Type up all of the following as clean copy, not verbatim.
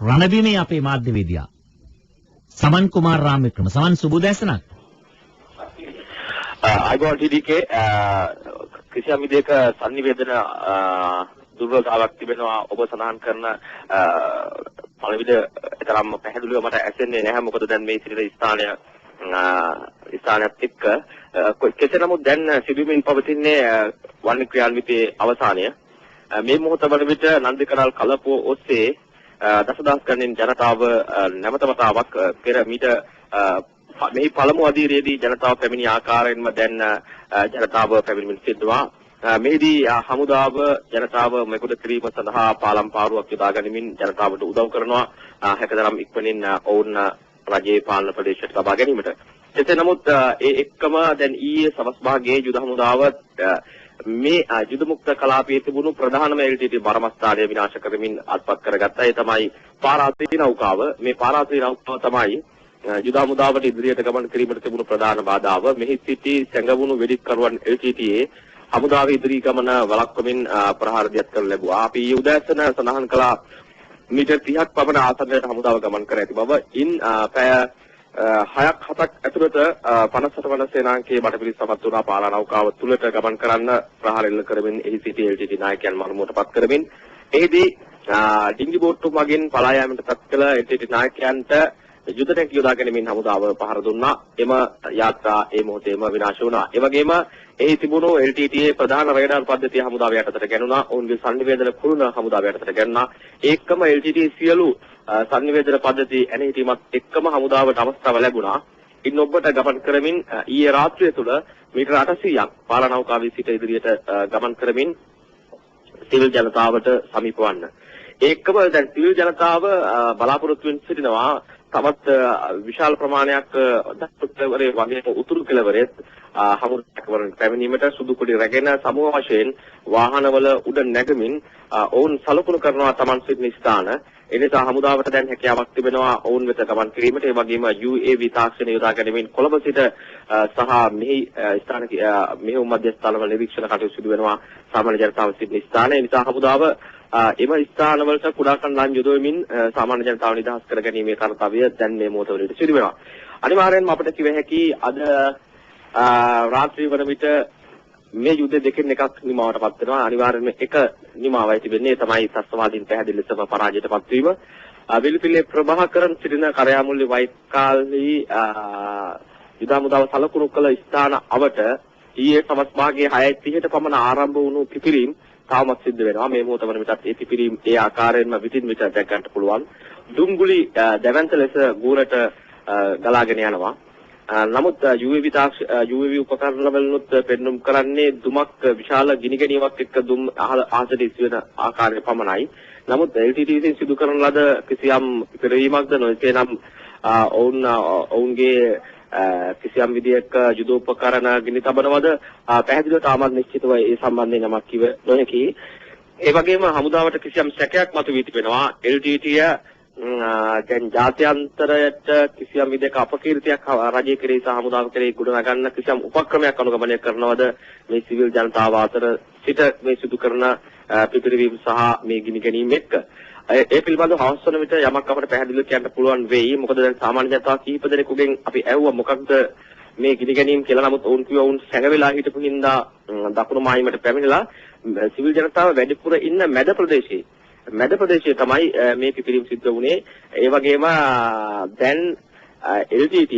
රණබිමේ අපේ මාධ්‍යවේදියා සමන් කුමාර රාමවික්‍රම. සමන් සුබෝදෑසනක්. අයිබෝන් ටීඩීකේ කිසියම් විදිහක සංනිවේදන දුර්වලතාවක් තිබෙනවා ඔබ සඳහන් කරන පළවිද තරම් පැහැදිලිව මට ඇසෙන්නේ නැහැ. මොකද දැන් මේ සිටින ස්ථානයත් එක්ක කෙසේ නමුත් දැන් සිදුවීමින් පවතින්නේ වන්නේ ක්‍රියාන්විතයේ අවසානය. මේ මොහොත වන විට නන්දිකරල් කලපුව ඔස්සේ දසදහස් ගණන් ජනතාව නැවත වතාවක් පෙර මීට මේ පළමු අධීරයේදී ජනතාව පැමිණි ආකාරයෙන්ම දැන් ජනතාව පැමිණීමෙන් සිදුවා. මෙහිදී හමුදාව ජනතාව මෙකුඩ කිරීම සඳහා පාලම් පාරුවක් යොදා ගනිමින් ජනතාවට උදව් කරනවා. හැකදරම් ඉක්මනින් ඔවුන් රජයේ පාලන ප්‍රදේශයට ලබා ගැනීමට. එසේ නමුත් ඒ එක්කම දැන් ඊයේ සවස් භාගයේ යුද හමුදාව මේ යුද මුක්ත කලාපයේ තිබුණු ප්‍රධානම LTT බරමස්ථානය විනාශ කරමින් අත්පත් කරගත්තා. ඒ තමයි පාරාත්‍රි නෞකාව. මේ පාරාත්‍රි නෞකාව තමයි යුද හමුදාවට ඉදිරියට ගමන් කිරීමට තිබුණු ප්‍රධාන බාධාව. මෙහි සිටි සැඟවුණු වෙඩික්කරුවන් LTTයේ හමුදාවේ ඉදිරි ගමන වළක්වමින් ප්‍රහාර දියත් කරනු ලැබුවා. අපි උදෑසන සඳහන් කළා මීටර් 30ක් පමණ ආසන්නයට හමුදාව ගමන් කර ඇති බව. ඉන් පැය 6ක් 7ක් ඇතුළත 58 වන සේනාංකයේ බටපිරි සමත් වුණා පාලා නෞකාව තුලට ගමන් කරන්න ප්‍රහාර එල්ල කරමින් එහි සිටි LTT නායකයන් මරමුවටපත් කරමින් එහිදී ඩිංගි බෝට්ටු මගින් පලා යාමට පත් කළ LTT නායකයන්ට යුද ටැංකිය යොදා ගැනීමෙන් හමුදාව පහර දුන්නා. එම යාත්‍රා ඒ මොහොතේම විනාශ වුණා. ඒ වගේම එහි තිබුණු LTTයේ ප්‍රධාන රේඩාර් පද්ධතිය හමුදාව යටතට ගැනුණා. ඔවුන්ගේ සංනිවේදන කුළුණ හමුදාව යටතට ගැනුණා. ඒකම LTTයේ සියලු සංනිවේදන පද්ධති ඇනහිටීමත් එක්කම හමුදාවට අවස්ථාව ලැබුණා. ඉන් ඔබට ගමන් කරමින් ඊයේ රාත්‍රිය තුල මීටර 800ක් පාලා නෞකාවේ සිට ඉදිරියට ගමන් කරමින් සිවිල් ජනතාවට සමීප වන්න. ඒකම දැන් සිවිල් ජනතාව බලාපොරොත්තු වෙමින් සිටිනවා තවත් විශාල ප්‍රමාණයක් දක්ෂකවරේ වගේම උතුරු කෙළවරේ හමුදාවරන් පැමිණීමට සුදු කුඩි රැගෙන සමූහ වශයෙන් වාහනවල උඩ නැගමින් ඔවුන් සලකුණු කරනවා Taman සිටින ස්ථාන. ඒ නිසා හමුදාවට දැන් හැකියාවක් තිබෙනවා ඔවුන් වෙත ගමන් කිරීමට. ඒ වගේම UAV තාක්ෂණය යොදා ගැනීමෙන් කොළඹ සිට සහ මෙහි ස්ථාන මෙහි මධ්‍යස්ථානවල නිරීක්ෂණ කටයුතු සිදු වෙනවා සාමාන්‍ය ජනතාව සිටින ස්ථාන. ඒ නිසා හමුදාව එම ස්ථානවලට කුඩා කණ්ඩායම් යොදවමින් සාමාන්‍ය ජනතාව නිදහස් කර ගැනීමේ කාර්යය දැන් මේ මොහොතවලදී සිදු වෙනවා. අනිවාර්යෙන්ම අපිට කිව හැකි අද රාත්‍රී වන විට මේ යුද්ධ දෙකෙන් එකක් නිමාවටපත් වෙනවා. අනිවාර්යෙන්ම එක නිමාවයි තිබෙන්නේ තමයි ත්‍ස්තවාදීන් පැහැදිලි ලෙසම පරාජයටපත් වීම. විලිපිල්ලේ ප්‍රභාකරන් සිටින කරයාමුල්ලේ වයිකාලී යුද හමුදාව සලකුණු කළ ස්ථාන අවට ඊයේ සවස් භාගයේ 6:30ට පමණ ආරම්භ වුණු පිපිරීම් තාමත් සිද්ධ වෙනවා. මේ මොහොත වන විටත් ඒ පිපිරීම් ඒ ආකාරයෙන්ම විටින් විට දැක් ගන්නට පුළුවන්. දුම්ගුලි දැවැන්ත ලෙස ගෝරට ගලාගෙන යනවා. නමුත් UAV උපකරණ වලිනුත් පෙන්눔 කරන්නේ දුමක් විශාල ගිනිගැනීමක් එක්ක දුම් ආසට ඉස් වෙන ආකාරය පමණයි. නමුත් LTT විසින් සිදු කරන ලද කිසියම් පෙරවීමක්ද නොවේනම් ඔවුන්ගේ කිසියම් විදියක යුද උපකරණ ගිනි තබනවද පැහැදිලිව තාමත් නිශ්චිතව ඒ සම්බන්ධයෙන් යමක් කිව නොහැකි. ඒ වගේම හමුදාවට කිසියම් සැකයක් මතුවී තිබෙනවා. LTTය දැන් ජාත්‍යන්තරයට කිසියම් විදියක අපකීර්තියක් රජයේ කෙරෙහි සහ හමුදාව කෙරෙහි ගොඩනගන්න කිසියම් උපක්‍රමයක් අනුගමනය කරනවද මේ සිවිල් ජනතාව අතර සිට මේ සිදු කරන පිපිරීම සහ මේ ගිනි ගැනීම එක්ක ඒ පිළිබඳව හවස් වන විට යමක් අපට පැහැදිලිව කියන්න පුළුවන් වෙයි. මොකද දැන් සාමාන්‍ය ජනතාව කිහිප දෙනෙකුගෙන් අපි ඇහුවා මොකක්ද මේ ගිනි ගැනීම කියලා. නමුත් ඔවුන් කිව්වා ඔවුන් සැඟවිලා හිටපු හින්දා දකුණු මායිමට පැමිණලා සිවිල් ජනතාව වැඩිපුර ඉන්න මැද ප්‍රදේශයේ තමයි මේ පිපිරීම සිද්ධ වුණේ. ඒ වගේම දැන් LTT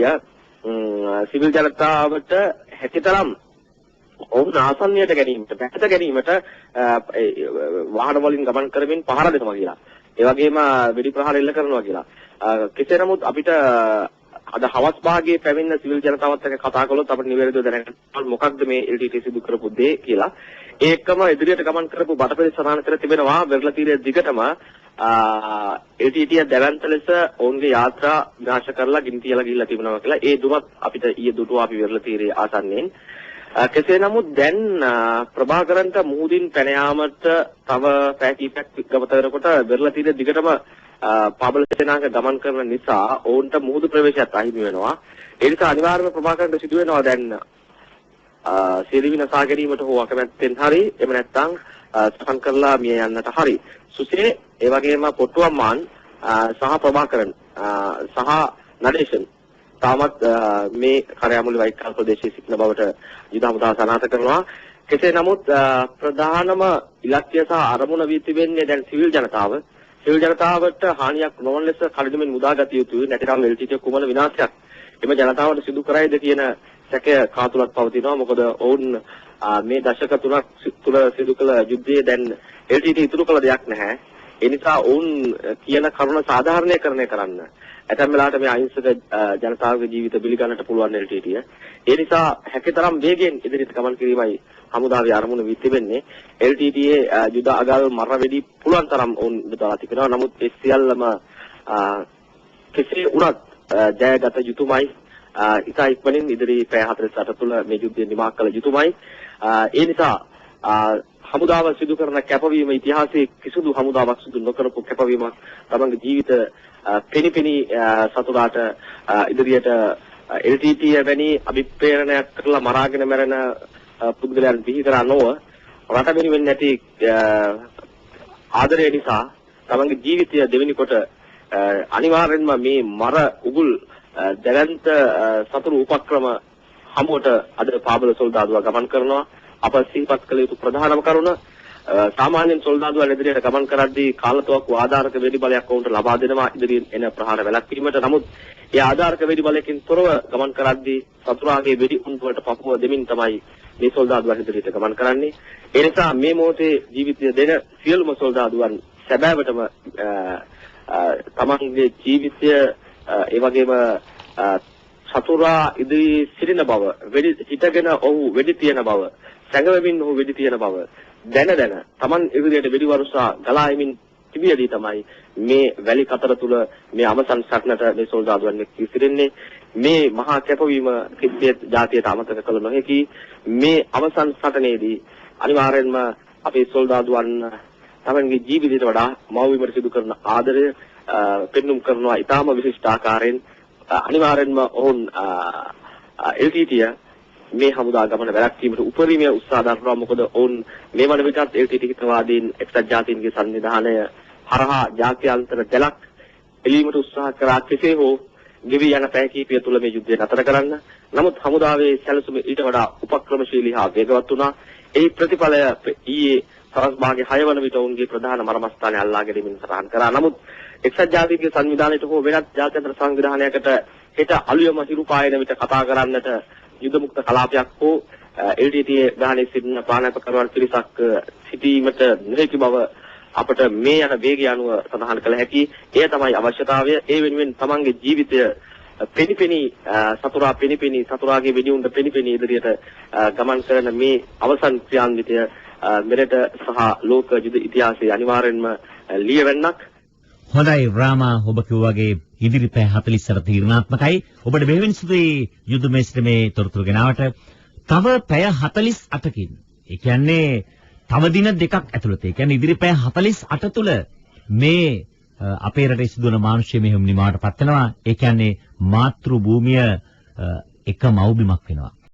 සිවිල් ජනතාවට හැකියතරම් ඔවුන් ආසන්නයට ගැනීමට පැහැද ගැනීමට වාහන වලින් ගමන් කරමින් පහර දෙනවා කියලා. ඒ වගේම වෙඩි ප්‍රහාර එල්ල කරනවා කියලා. කෙසේ නමුත් අපිට අද හවස් භාගයේ පැමිණ සිවිල් ජනතාවත් එක්ක කතා කළොත් අපිට නිවැරදිව දැනගන්න මොකක්ද මේ LTT සිදු කරපු දේ කියලා. ඒකම ඉදිරියට ගමන් කරපු බටපිරි සමාන කර තිබෙනවා. වෙරළ තීරයේ දිගටම LTT දැවැන්ත ලෙස ඔවුන්ගේ යාත්‍රා විනාශ කරලා ගිනි තියලා ගිහිල්ලා තිබෙනවා කියලා. ඒ දුමත් අපිට ඊයේ දුටුවා අපි වෙරළ තීරයේ ආසන්නයෙන්. කෙසේ නමුත් දැන් ප්‍රභාකරන්ට මුහුදින් පැන යාමට තව පැය කිහිපයක් ගත වෙනකොට වෙරළ තීරයේ දිගටම පාබල සේනාංග ගමන් කරන නිසා ඔවුන්ට මුහුදු ප්‍රවේශයත් අහිමි වෙනවා. ඒ නිසා අනිවාර්යයෙන්ම ප්‍රභාකරන්ට සිදු වෙනවා දැන් සියදිවි නසා ගැනීමට හෝ අකමැත්තෙන් හරි එහෙම නැත්නම් සටන් කරලා මිය යන්නට හරි. සුසේ ඒ වගේම පොට්ටුවම්මාන් සහ ප්‍රභාකරන් සහ නඩේෂන් තාමත් මේ කරයාමුලි වයිකල් ප්‍රදේශයේ සිටින බවට යුද හමුදාව සනාථ කරනවා. කෙසේ නමුත් ප්‍රධානම ඉලක්කය සහ අරමුණ වී තිබෙන්නේ දැන් සිවිල් ජනතාවට හානියක් නොවන ලෙස කඩිනමින් මුදාගත යුතුයි. නැතිනම් එල්ටීටී කුමන විනාශයක් එම ජනතාවට සිදු කරයිද කියන සැකය කාතුලත් පවතිනවා. මොකද ඔවුන් මේ දශක 3ක් තුල සිදු කළ යුද්ධයේ දැන් එල්ටීටී ඉතුරු කළ දෙයක් නැහැ. ඒ නිසා ඔවුන් කියන කරුණ සාධාරණීකරණය කරන්න ඇතැම් වෙලාවට මේ අහිංසක ජනතාවගේ ජීවිත බිලි ගන්නට පුළුවන් එල්ටීටීය. ඒ නිසා හැකිතරම් වේගයෙන් ඉදිරියට ගමන් කිරීමයි හමුදාවේ අරමුණ වී තිබෙන්නේ. එල්ටීටීයේ යුද අගල් මර වෙඩි පුළුවන් තරම් ඔවුන් යොදලා තිබෙනවා. නමුත් ඒ සියල්ලම කෙසේ වුණත් ජයගත යුතුමයි. ඉතා ඉක්මනින් ඉදිරි පැය 48 තුළ මේ යුද්ධය නිමා කළ යුතුමයි. ඒ නිසා හමුදාව සිදු කරන කැපවීම ඉතිහාසයේ කිසිදු හමුදාවක් සිදු නොකරපු කැපවීමක්. තමන්ගේ ජීවිත පෙනිපෙනී සතුටාට ඉදිරියට එල්ටීටී වැනි අභිප්‍රේරණයක් කරලා මරාගෙන මැරෙන පුද්ගලයන් බිහි කරා නොව රට වෙනුවෙන් නැති ආදරය නිසා තමන්ගේ ජීවිතය දෙවෙනි කොට අනිවාර්යෙන්ම මේ මර උගුල් දැවැන්ත සතුරු උපක්‍රම හමුවට අද පාබල සොල්දාදුවා ගමන් කරනවා. අප සිහිපත් කළ යුතු ප්‍රධානම කරුණ සාමාන්‍යයෙන් සොල්දාදුවා ඉදිරියට ගමන් කරද්දී කාලතුවක්කු ආධාරක වෙඩි බලයක් වුන්ට ලබා දෙනවා ඉදිරියෙන් එන ප්‍රහාර වැළැක්වීමට. නමුත් ඒ ආධාරක වෙඩි බලයකින් තොරව ගමන් කරද්දී සතුරාගේ වෙඩි උණ්ඩුවට පපුව දෙමින් තමයි මේ සොල්දාදුවා ඉදිරියට ගමන් කරන්නේ. ඒ නිසා මේ මොහොතේ ජීවිතය දෙන සියලුම සොල්දාදුවන් සැබෑවටම තමන්ගේ ජීවිතය ඒ වගේම සතුරා ඉදිරි සිටින බව වෙඩි හිටගෙන ඔහු වෙඩි තියන බව සැඟවෙමින් ඔහු වෙඩි තියන බව දැන තමන් ඉදිරියට වෙඩි වරුසා ගලා යමින් තිබියදී තමයි මේ වැලි කතර තුල මේ අවසන් සටනට මේ සොල්දාදුවන් එක්ක සිටින්නේ. මේ මහා කැපවීම කිසියෙත් ජාතියට අමතක කළ නොහැකි. මේ අවසන් සටනේදී අනිවාර්යෙන්ම අපේ සොල්දාදුවන් තමන්ගේ ජීවිතයට වඩා මව්බිමට සිදු කරන ආදරය පෙන්눔 කරනවා ඊටාම විශිෂ්ට ආකාරයෙන්. අනිවාර්යෙන්ම ඔවුන් එල්ටීටීය මේ හමුදා ගමන වැළැක්වීමට උපරිමය උත්සාහ දරනවා. මොකද ඔවුන් මේ වන විටත් එල්ටීටී හිතවාදීන් එක්සත් ජාතීන්ගේ සංවිධානය හරහා ජාත්‍යන්තර දැලක් එළීමට උත්සාහ කරා. කෙසේ හෝ ගෙවි යන පැය කිහිපය තුළ මේ යුද්ධය නතර කරන්න. නමුත් හමුදාවේ සැලසුම ඊට වඩා උපක්‍රමශීලී හා වේගවත් වුණා. ඒ ප්‍රතිඵලය ඊයේ සවස් භාගයේ 6 වන විට ඔවුන්ගේ ප්‍රධාන මරමස්ථානය අල්ලා ගැනීමෙන් සටහන් කරා. නමුත් එක්සත් ජාතීන්ගේ සංවිධානයට හෝ වෙනත් ජාත්‍යන්තර සංවිධානයකට හෙට අලුයම හිරුපායන විට කතා කරන්නට යුද මුක්ත කලාපයක් හෝ එල්ටීටී ගානේ සිටින ප්‍රාණාපකරවල් පිරිසක් සිටීමට නොහැකි බව අපට මේ යන වේගය අනුව සඳහන් කළ හැකි. එය තමයි අවශ්‍යතාවය. ඒ වෙනුවෙන් තමන්ගේ ජීවිතය පෙනිපෙනී සතුරාගේ වෙඩිඋණ්ඩ පෙනිපෙනී ඉදිරියට ගමන් කරන මේ අවසන් ක්‍රියාන්විතය මෙරට සහ ලෝක යුද ඉතිහාසයේ අනිවාර්යෙන්ම ලියවෙන්නක්. හොඳයි රාමා, ඔබ කිව්වාගේ ඉදිරි පැය 48 තීරණාත්මකයි. ඔබට බෙහෙවින් සුදුයි යුද මේස්ත්‍රමේ තොරතුරු ගෙනාවට. තව පැය 48කින්, ඒ කියන්නේ තව දින දෙකක් ඇතුළත, ඒ කියන්නේ ඉදිරි පැය 48 තුල මේ අපේ රටේ සිදුවන මානුෂ්‍ය මෙහෙයුම් නිමාවට පත් වෙනවා. ඒ කියන්නේ මාතෘ භූමිය එක මව්බිමක් වෙනවා.